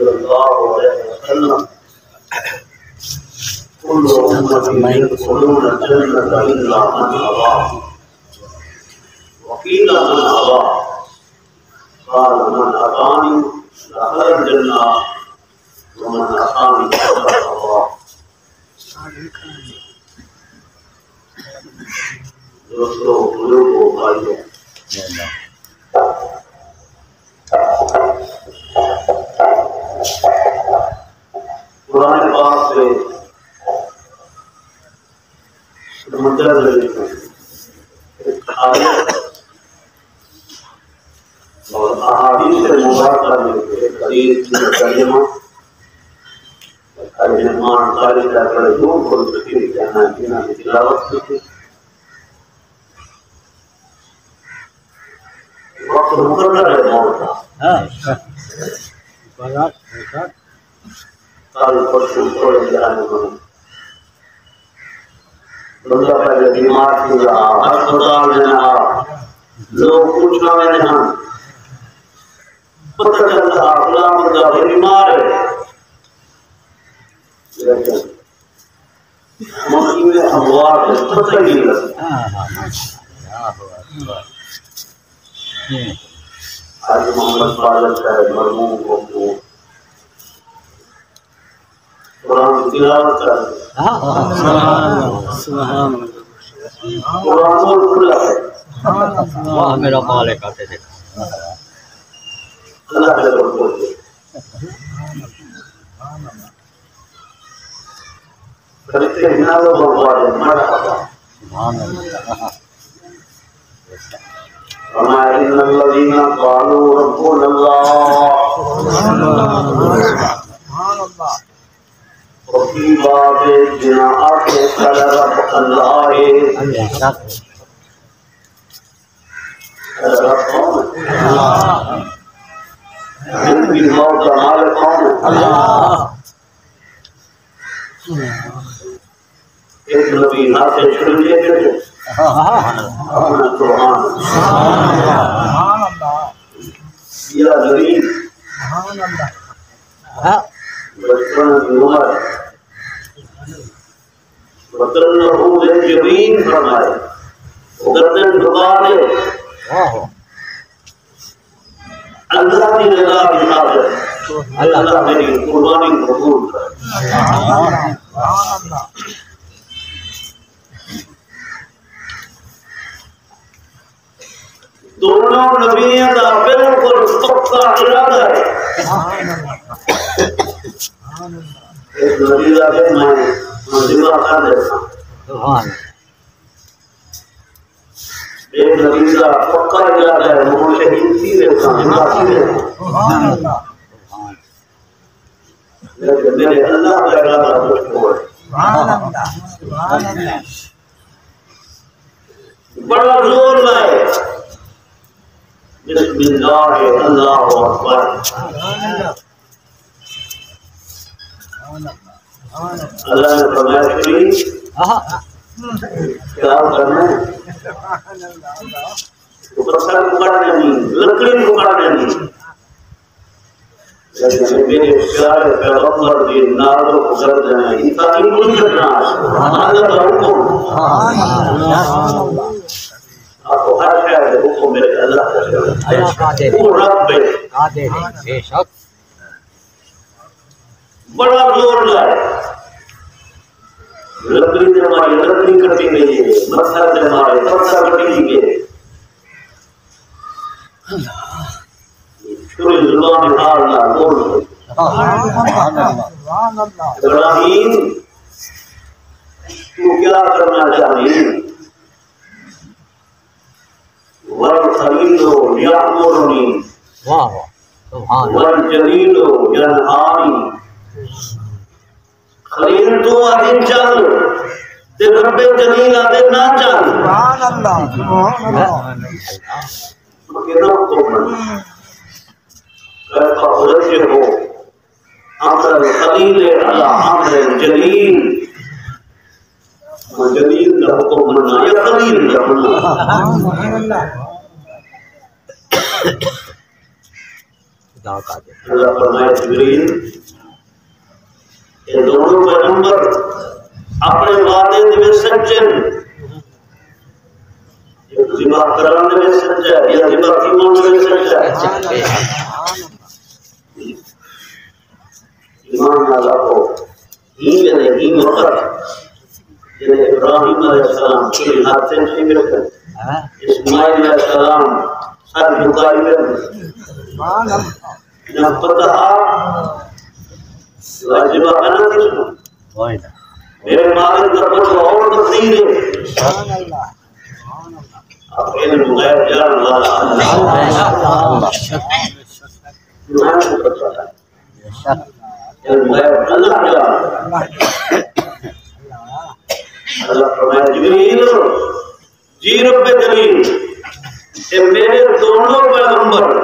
صلی اللہ علیہ وسلم كل أمة يدخلون الجنة إلا من أبى وقيل من أبى قال من أطاعني دخل الجنة ومن عصاني فقد أبى دوستو بزرگو بھائیو قرآن پاک سے سمندر ایک آیت اور احادیث مبارکہ میں ایک حدیث کی ترجمہ مہمان قاری کا بڑے دور کو ذکر کہنا جنہاں کی تلاوت کی وقت مقرر ہے موت کا کل پرسوں تھوڑے جانے میں بندہ پہلے بیمار کی رہا ہسپتال میں رہا لوگ پوچھنا میں نہیں پتہ چلتا اپنا بندہ بیمار ہے لیکن مکی میں اموات ہے پتہ نہیں لگتا آج محمد فاضل صاحب مرحوم کو قرآن تلاوت کر قرآن کھلا ہے میرا مالک آتے تھے اللہ کے رسول فرشتے ہنالو بھگوان مرحبا وما ان الذين قالوا ربنا الله وفي باب جناحات قال رب الله رب کون ان کی موت کا مالک کون اللہ ایک نبی ناصر شروع لیے تھے سبحان اللہ یا غریب سبحان اللہ بچپن کی عمر وطن رحول جبین فرمائے گردن دبا دے اللہ کی رضا کی خاطر اللہ میری قربانی قبول کر دونوں نبیوں کا بالکل پکا ارادہ ہے ایک نبی آگے میں منظمہ کر دیتا ہوں ایک نبی کا پکا ارادہ ہے وہ شہید سی دیتا ہوں لیکن میرے اللہ کا ارادہ کچھ اور ہے بڑا زور لائے بسم اللہ اللہ اکبر اللہ نے فرمایا کہ کیا کرنا ہے پتھر پکڑنے نہیں لکڑی پکڑنے نہیں لیکن میرے پیارے پیغمبر کی ناروں کو کر دینا انسانی نہیں کرنا اللہ کا حکم آپ کو ہر شہر ہے حکم میرے اللہ کا شہر وہ رب ہے بے شک بڑا زور لائے لکڑی سے ہماری لکڑی کٹی گئی ہے پتھر سے ہمارے پتھر کٹی گئے شروع زبان ڈالنا بول ابراہیم تو کیا کرنا چاہیے والخلیل یأمرنی والجلیل ینہانی خلیل تو آدم چل تے رب جلیل آدم نہ چل سبحان اللہ کہنا تو کہتا حضرت ہو امر الخلیل علی امر الجلیل جلیل کا حکم منا یا خلیل کا منا اللہ فرمائے جبریل یہ دونوں پیغمبر اپنے وعدے میں سچے ذبح کرانے میں سچا ہے یا ذبح کی ماننے میں سچا ہے ایمان اللہ کو این وقت جنہیں ابراہیم علیہ السلام کے ہاتھ سے شکر کر اسماعیل علیہ السلام سر جھکائی کر نہ پتہ واجبہ بنا کس کو میرے مالک کا کچھ اور تفصیل ہے آپ علم غیر جان والا اللہ میں کو پتہ ہے علم غیر اللہ جان اللہ فرمائے جبریل جی رب جلیل کہ میرے دونوں پیغمبر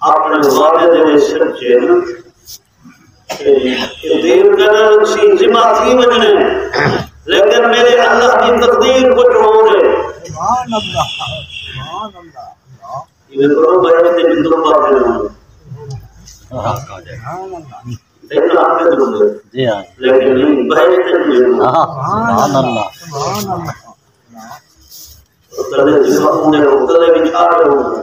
اپنے وعدے میں سچے ہیں کہ دیر کرن سی ذمہ تھی وجنے لیکن میرے اللہ کی تقدیر کچھ ہو رہے سبحان اللہ سبحان اللہ یہ کرو بیٹھ کے بندوں بات کرنا سبحان اللہ لیکن آپ کے دل میں جی ہاں لیکن نہیں بیٹھ کے سبحان اللہ سبحان اللہ تلے جسموں نے تلے بچھا رہے ہوں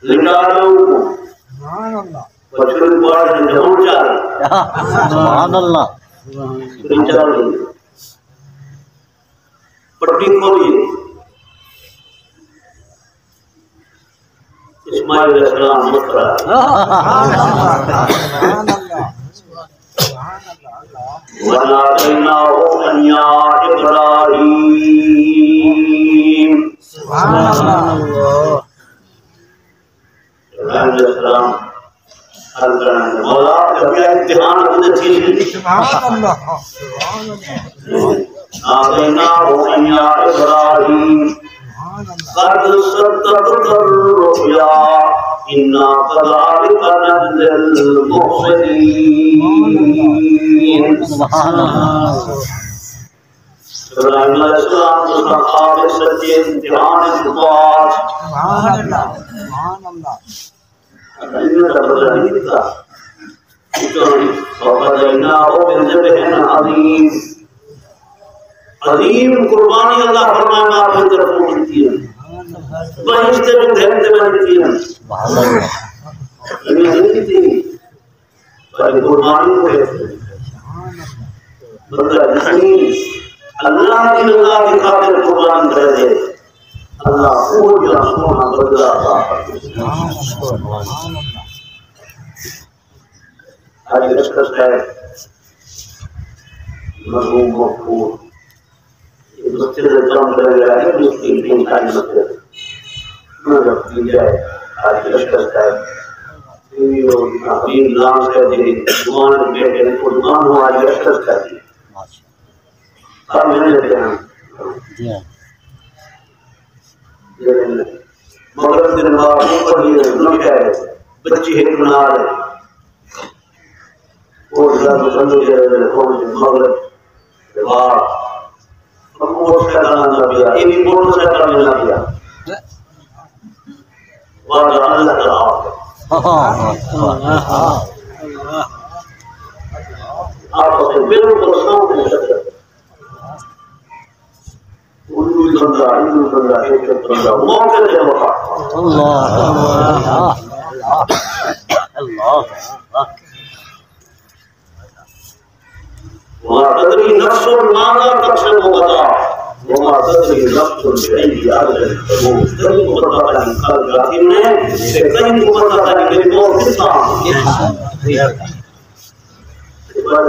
لٹا رہے ہوں سبحان اللہ بچڑے پاڑ نے جہاں چاہ سبحان اللہ چاہ رہے پٹی کھولیے اسماعیل علیہ السلام مطرح وَنَادَيْنَاهُ أَن يَا إِبْرَاهِيمُ ابراہیم علیہ السلام حل کرنے مولا کبھی امتحان اپنے چیز نَادَيْنَاهُ أَن يَا إِبْرَاهِيمُ قَدْ صَدَّقْتَ الرُّؤْيَا إِنَّا كَذَلِكَ نَجْزِي الْمُحْسِنِينَ ابراہیم علیہ السلام کو خواب سچے امتحان انتقاد سبحان اللہ سبحان اللہ اللہ کا بدلہ نہیں دیتا وَقَدَيْنَاهُ بِذِبْحٍ عَظِيمٍ عظیم قربانی اللہ فرمائے میں آپ کی طرف ملتی ہے بہشتے میں دھیرتے میں ملتی ہے یہ نہیں تھی پر قربانی کو ہے بندہ جسمی اللہ کی رضا کی خاطر قربان کر دے اللہ خوب یا سونا بدلا عطا آج رشکش ہے مرحوم مغفور مسجد کام کر رہا ہے اس کی تین ساری مسجد میں رکھ دی جائے آج رشکش ہے حبیب نام سے دی دعان بیٹھے قربان ہو آج رشکش کر دی آپ میں لیتے ہیں مغرب دن بعد اوپر ہی نوشہ ہے بچی ہیٹ بنا رہے اور جب بندو جائے مغرب بعد موٹر سائیکل نہ دیا یہ بھی موٹر سائیکل نہ دیا واہ اللہ تعالی آپ کو بالکل سامنے سکتے بندہ ایک بندہ موقع دے وقت اللہ اللہ وما تدري نفس ماذا تكسب غدا وما تدري نفس بأي أرض تموت کہیں کو پتہ نہیں کل جاتی میں کہیں کو پتہ نہیں کہ موت کتنا